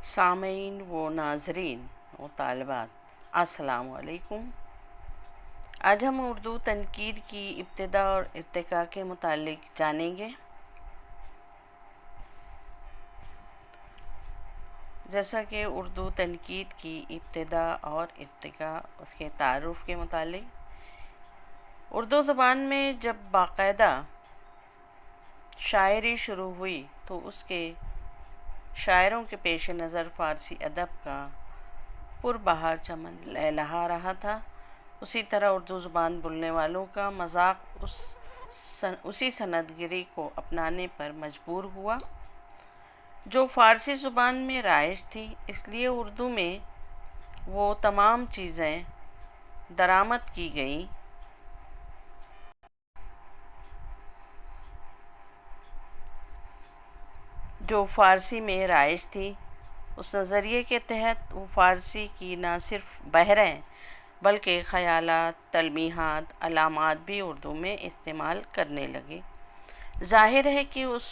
سامعین و ناظرین و طالبات، السلام علیکم۔ آج ہم اردو تنقید کی ابتدا اور ارتقاء کے متعلق جانیں گے۔ جیسا کہ اردو تنقید کی ابتدا اور ارتقاء، اس کے تعارف کے متعلق، اردو زبان میں جب باقاعدہ شاعری شروع ہوئی تو اس کے شاعروں کے پیش نظر فارسی ادب کا پربہار چمن لہلہا رہا تھا۔ اسی طرح اردو زبان بولنے والوں کا مذاق اسی سنت گری کو اپنانے پر مجبور ہوا جو فارسی زبان میں رائج تھی۔ اس لیے اردو میں وہ تمام چیزیں درآمد کی گئیں جو فارسی میں رائج تھی۔ اس نظریے کے تحت وہ فارسی کی نہ صرف بحریں بلکہ خیالات، تلمیحات، علامات بھی اردو میں استعمال کرنے لگے۔ ظاہر ہے کہ اس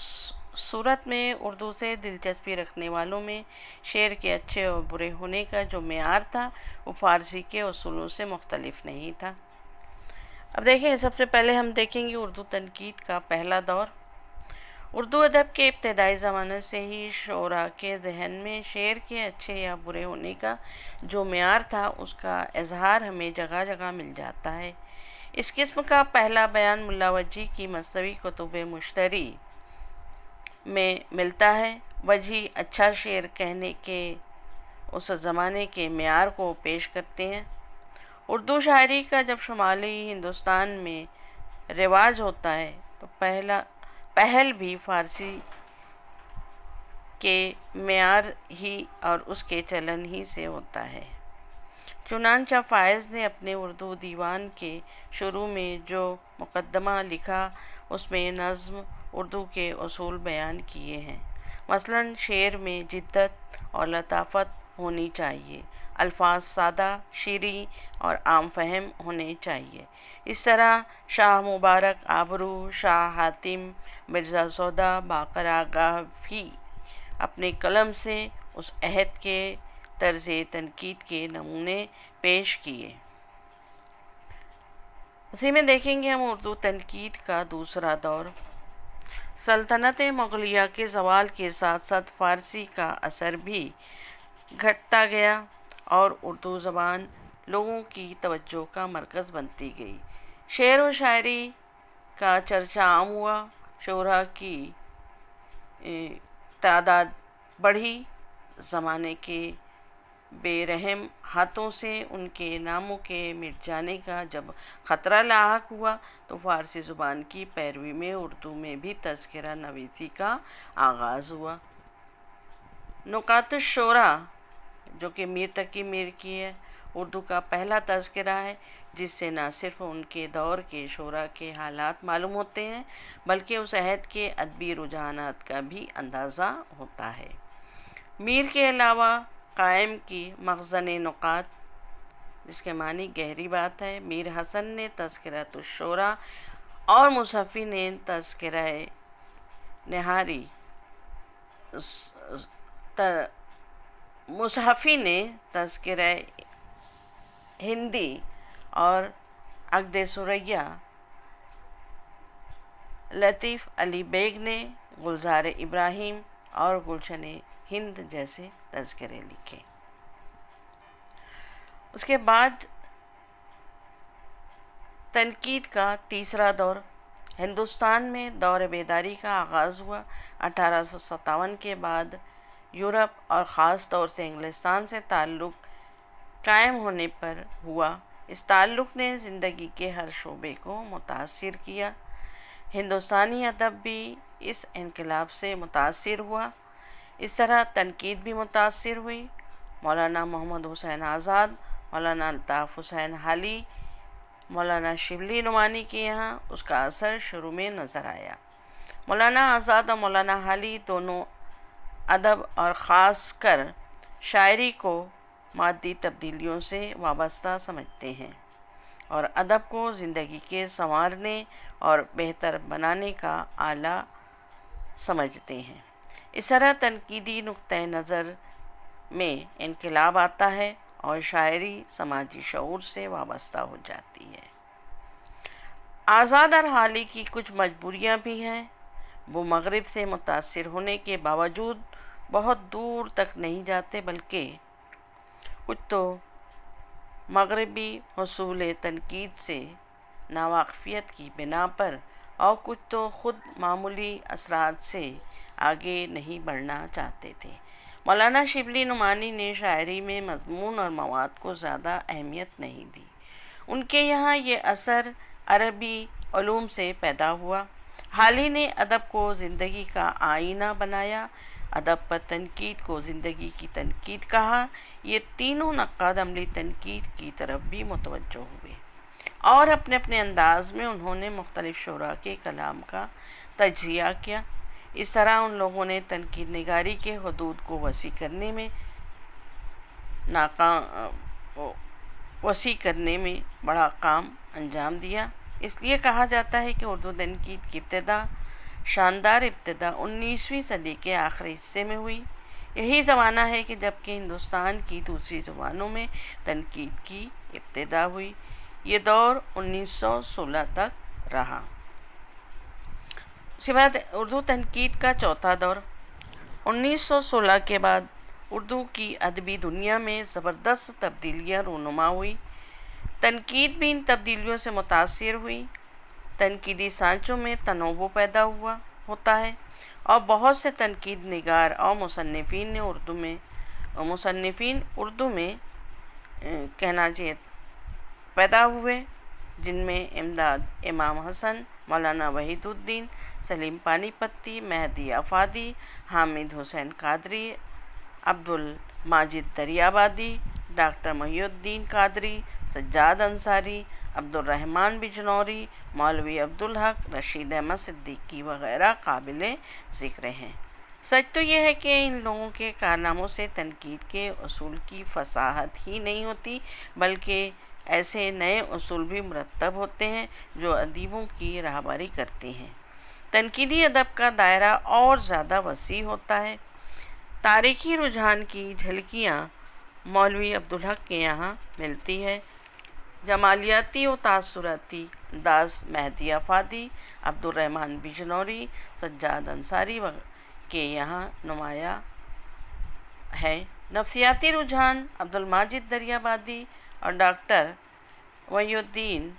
صورت میں اردو سے دلچسپی رکھنے والوں میں شعر کے اچھے اور برے ہونے کا جو معیار تھا وہ فارسی کے اصولوں سے مختلف نہیں تھا۔ اب دیکھیں، سب سے پہلے ہم دیکھیں گے اردو تنقید کا پہلا دور۔ اردو ادب کے ابتدائی زمانے سے ہی شعراء کے ذہن میں شعر کے اچھے یا برے ہونے کا جو معیار تھا اس کا اظہار ہمیں جگہ جگہ مل جاتا ہے۔ اس قسم کا پہلا بیان ملا وجی کی مثنوی کتب مشتری میں ملتا ہے۔ وجی اچھا شعر کہنے کے اس زمانے کے معیار کو پیش کرتے ہیں۔ اردو شاعری کا جب شمالی ہندوستان میں رواج ہوتا ہے تو پہل بھی فارسی کے معیار ہی اور اس کے چلن ہی سے ہوتا ہے۔ چنانچہ فائز نے اپنے اردو دیوان کے شروع میں جو مقدمہ لکھا اس میں نظم اردو کے اصول بیان کیے ہیں۔ مثلاً شعر میں جدت اور لطافت ہونی چاہیے، الفاظ سادہ، شیریں اور عام فہم ہونے چاہیے۔ اس طرح شاہ مبارک آبرو، شاہ حاتم، مرزا سودا باقر آگاہ بھی اپنے قلم سے اس عہد کے طرز تنقید کے نمونے پیش کیے۔ اسی میں دیکھیں گے ہم اردو تنقید کا دوسرا دور۔ سلطنت مغلیہ کے زوال کے ساتھ ساتھ فارسی کا اثر بھی گھٹتا گیا اور اردو زبان لوگوں کی توجہ کا مرکز بنتی گئی۔ شعر و شاعری کا چرچا عام ہوا، شعراء کی تعداد بڑھی، زمانے کے بے رحم ہاتھوں سے ان کے ناموں کے مٹ جانے کا جب خطرہ لاحق ہوا تو فارسی زبان کی پیروی میں اردو میں بھی تذکرہ نویسی کا آغاز ہوا۔ نکات الشعراء، جو کہ میر تقی میر کی ہے، اردو کا پہلا تذکرہ ہے جس سے نہ صرف ان کے دور کے شعراء کے حالات معلوم ہوتے ہیں بلکہ اس عہد کے ادبی رجحانات کا بھی اندازہ ہوتا ہے۔ میر کے علاوہ قائم کی مخزن نکات، جس کے معنی گہری بات ہے، میر حسن نے تذکرۃ الشعراء اور مصحفی نے تذکرہ نہاری مصحفی نے تذکرہ ہندی اور عقد ثریہ، لطیف علی بیگ نے گلزار ابراہیم اور گلشن ہند جیسے تذکرے لکھے۔ اس کے بعد تنقید کا تیسرا دور۔ ہندوستان میں دور بیداری کا آغاز ہوا۔ 1857 کے بعد یورپ اور خاص طور سے انگلستان سے تعلق قائم ہونے پر ہوا۔ اس تعلق نے زندگی کے ہر شعبے کو متاثر کیا۔ ہندوستانی ادب بھی اس انقلاب سے متاثر ہوا۔ اس طرح تنقید بھی متاثر ہوئی۔ مولانا محمد حسین آزاد، مولانا الطاف حسین حالی، مولانا شبلی نعمانی کے یہاں اس کا اثر شروع میں نظر آیا۔ مولانا آزاد اور مولانا حالی دونوں ادب اور خاص کر شاعری کو مادی تبدیلیوں سے وابستہ سمجھتے ہیں اور ادب کو زندگی کے سنوارنے اور بہتر بنانے کا آلہ سمجھتے ہیں۔ اس طرح تنقیدی نقطۂ نظر میں انقلاب آتا ہے اور شاعری سماجی شعور سے وابستہ ہو جاتی ہے۔ آزاد ارحالی کی کچھ مجبوریاں بھی ہیں۔ وہ مغرب سے متاثر ہونے کے باوجود بہت دور تک نہیں جاتے، بلکہ کچھ تو مغربی حصول تنقید سے ناواقفیت کی بنا پر اور کچھ تو خود معمولی اثرات سے آگے نہیں بڑھنا چاہتے تھے۔ مولانا شبلی نعمانی نے شاعری میں مضمون اور مواد کو زیادہ اہمیت نہیں دی۔ ان کے یہاں یہ اثر عربی علوم سے پیدا ہوا۔ حالی نے ادب کو زندگی کا آئینہ بنایا، ادب پر تنقید کو زندگی کی تنقید کہا۔ یہ تینوں نقاد عملی تنقید کی طرف بھی متوجہ ہوئے اور اپنے اپنے انداز میں انہوں نے مختلف شعراء کے کلام کا تجزیہ کیا۔ اس طرح ان لوگوں نے تنقید نگاری کے حدود کو وسیع کرنے میں بڑا کام انجام دیا۔ اس لیے کہا جاتا ہے کہ اردو تنقید کی ابتدا، شاندار ابتدا 19ویں صدی کے آخری حصے میں ہوئی۔ یہی زمانہ ہے کہ جب کہ ہندوستان کی دوسری زبانوں میں تنقید کی ابتدا ہوئی۔ یہ دور 1916 تک رہا۔ اس کے بعد اردو تنقید کا چوتھا دور 1916 کے بعد اردو کی ادبی دنیا میں زبردست تبدیلیاں رونما ہوئی۔ تنقید بھی ان تبدیلیوں سے متاثر ہوئی۔ تنقیدی سانچوں میں تنوع پیدا ہوتا ہے اور بہت سے تنقید نگار اور مصنفین اردو میں کہنا چاہیے پیدا ہوئے، جن میں امداد امام حسن، مولانا وحید الدین، سلیم پانی پتی، مہدی آفادی، حامد حسین قادری، عبدالماجد دریابادی، ڈاکٹر محی الدین قادری، سجاد انصاری، عبدالرحمن بجنوری، مولوی عبدالحق، رشید احمد صدیقی وغیرہ قابل ذکر ہیں۔ سچ تو یہ ہے کہ ان لوگوں کے کارناموں سے تنقید کے اصول کی فصاحت ہی نہیں ہوتی، بلکہ ایسے نئے اصول بھی مرتب ہوتے ہیں جو ادیبوں کی رہبری کرتے ہیں۔ تنقیدی ادب کا دائرہ اور زیادہ وسیع ہوتا ہے۔ تاریخی رجحان کی جھلکیاں مولوی عبدالحق کے یہاں ملتی ہے۔ جمالیاتی و تاثراتی انداز مہدی آفادی، عبدالرحمن بجنوری، سجاد انصاری کے یہاں نمایاں ہے۔ نفسیاتی رجحان عبدالماجد دریابادی اور ڈاکٹر محی الدین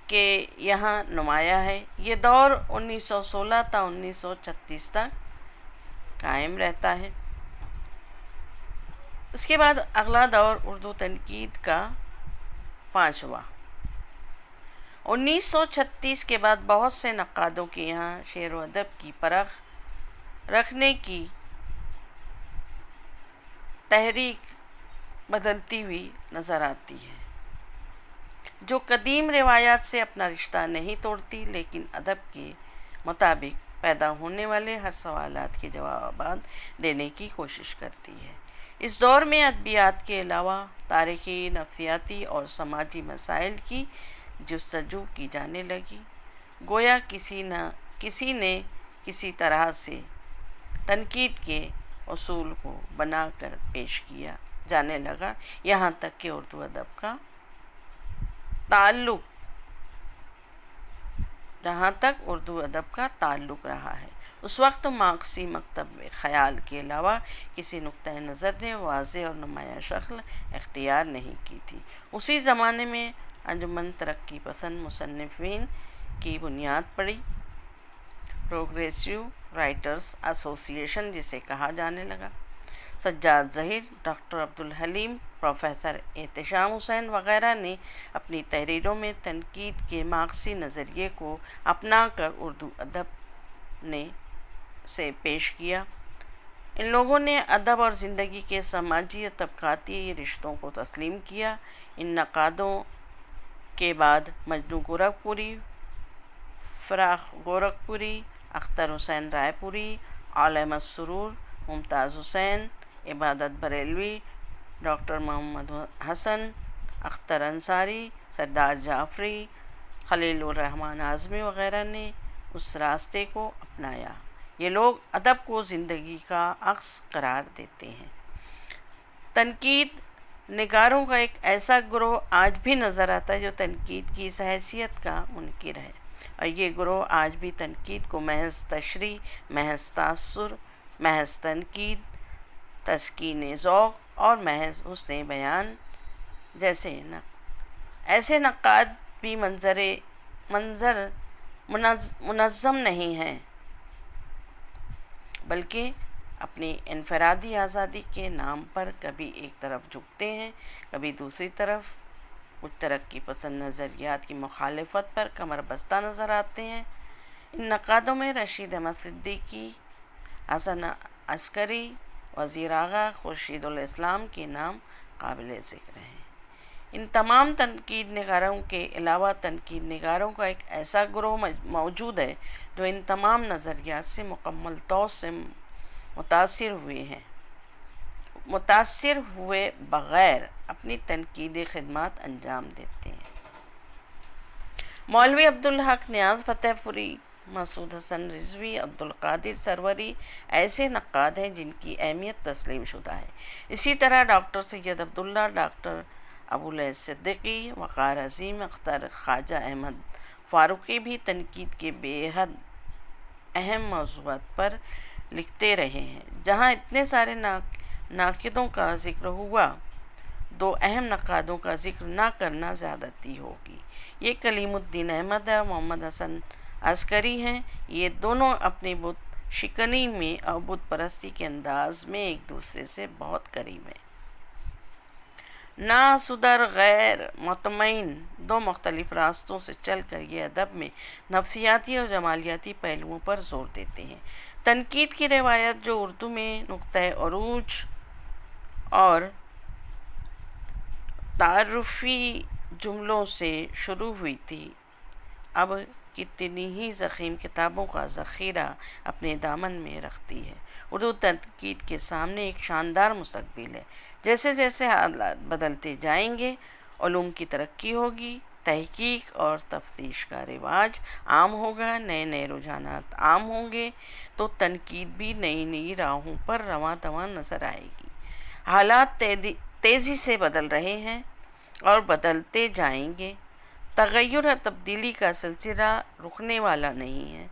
کے یہاں نمایاں ہے۔ یہ دور 1916 تا 1936 تک قائم رہتا ہے۔ اس کے بعد اگلا دور اردو تنقید کا پانچواں 1936 کے بعد بہت سے نقادوں کے یہاں شعر و ادب کی پرخ رکھنے کی تحریک بدلتی ہوئی نظر آتی ہے، جو قدیم روایات سے اپنا رشتہ نہیں توڑتی، لیکن ادب کے مطابق پیدا ہونے والے ہر سوالات کے جوابات دینے کی کوشش کرتی ہے۔ اس دور میں ادبیات کے علاوہ تاریخی، نفسیاتی اور سماجی مسائل کی جستجو کی جانے لگی۔ گویا کسی نے کسی طرح سے تنقید کے اصول کو بنا کر پیش کیا جانے لگا، یہاں تک کہ اردو ادب کا تعلق رہا ہے۔ اس وقت مارکسی مکتب خیال کے علاوہ کسی نقطۂ نظر نے واضح اور نمایاں شکل اختیار نہیں کی تھی۔ اسی زمانے میں انجمن ترقی پسند مصنفین کی بنیاد پڑی، پروگریسو رائٹرز ایسوسی ایشن جسے کہا جانے لگا۔ سجاد ظہیر، ڈاکٹر عبدالحلیم، پروفیسر احتشام حسین وغیرہ نے اپنی تحریروں میں تنقید کے مارکسی نظریے کو اپنا کر اردو ادب سے پیش کیا۔ ان لوگوں نے ادب اور زندگی کے سماجی اور طبقاتی رشتوں کو تسلیم کیا۔ ان نقادوں کے بعد مجنو گورکھپوری، فراق گورکھپوری، اختر حسین رائے پوری، عالم السرور، ممتاز حسین، عبادت بریلوی، ڈاکٹر محمد حسن، اختر انصاری، سردار جعفری، خلیل الرحمن اعظمی وغیرہ نے اس راستے کو اپنایا۔ یہ لوگ ادب کو زندگی کا عکس قرار دیتے ہیں۔ تنقید نگاروں کا ایک ایسا گروہ آج بھی نظر آتا ہے جو تنقید کی اس حیثیت کا منکر ہے، اور یہ گروہ آج بھی تنقید کو محض تشریح، محض تاثر، محض تنقید، تسکین ذوق اور محض حسن بیان جیسے ایسے نقاد بھی منظم نہیں ہیں، بلکہ اپنی انفرادی آزادی کے نام پر کبھی ایک طرف جھکتے ہیں، کبھی دوسری طرف کچھ ترقی پسند نظریات کی مخالفت پر کمر بستہ نظر آتے ہیں۔ ان نقادوں میں رشید احمد صدیقی، حسن عسکری، وزیر آغا، خورشید الاسلام کے نام قابل ذکر ہیں۔ ان تمام تنقید نگاروں کے علاوہ تنقید نگاروں کا ایک ایسا گروہ موجود ہے جو ان تمام نظریات سے مکمل طور سے متاثر ہوئے بغیر اپنی تنقیدی خدمات انجام دیتے ہیں۔ مولوی عبدالحق نیاز فتح پوری، مسعود حسن رضوی، عبدالقادر سروری ایسے نقاد ہیں جن کی اہمیت تسلیم شدہ ہے۔ اسی طرح ڈاکٹر سید عبداللہ، ڈاکٹر ابوالعز صدیقی، وقار عظیم، اختر خواجہ احمد فاروقی بھی تنقید کے بے حد اہم موضوعات پر لکھتے رہے ہیں۔ جہاں اتنے سارے ناقدوں کا ذکر ہوا، دو اہم نقادوں کا ذکر نہ کرنا زیادتی ہوگی۔ یہ کلیم الدین احمد اور محمد حسن عسکری ہیں۔ یہ دونوں اپنی بت شکنی میں اور بت پرستی کے انداز میں ایک دوسرے سے بہت قریب ہیں۔ ناصدر غیر مطمئن دو مختلف راستوں سے چل کر یہ ادب میں نفسیاتی اور جمالیاتی پہلوؤں پر زور دیتے ہیں۔ تنقید کی روایت جو اردو میں نقطۂ عروج اور تعارفی جملوں سے شروع ہوئی تھی، اب کتنی ہی ضخیم کتابوں کا ذخیرہ اپنے دامن میں رکھتی ہے۔ اردو تنقید کے سامنے ایک شاندار مستقبل ہے۔ جیسے جیسے حالات بدلتے جائیں گے، علوم کی ترقی ہوگی، تحقیق اور تفتیش کا رواج عام ہوگا، نئے نئے رجحانات عام ہوں گے، تو تنقید بھی نئی نئی راہوں پر رواں دواں نظر آئے گی۔ حالات تیزی سے بدل رہے ہیں اور بدلتے جائیں گے۔ تغیر اور تبدیلی کا سلسلہ رکنے والا نہیں ہے۔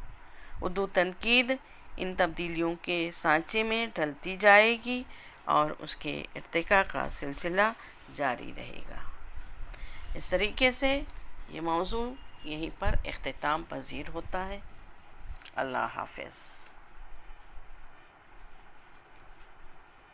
اردو تنقید ان تبدیلیوں کے سانچے میں ڈھلتی جائے گی اور اس کے ارتقاء کا سلسلہ جاری رہے گا۔ اس طریقے سے یہ موضوع یہیں پر اختتام پذیر ہوتا ہے۔ اللہ حافظ۔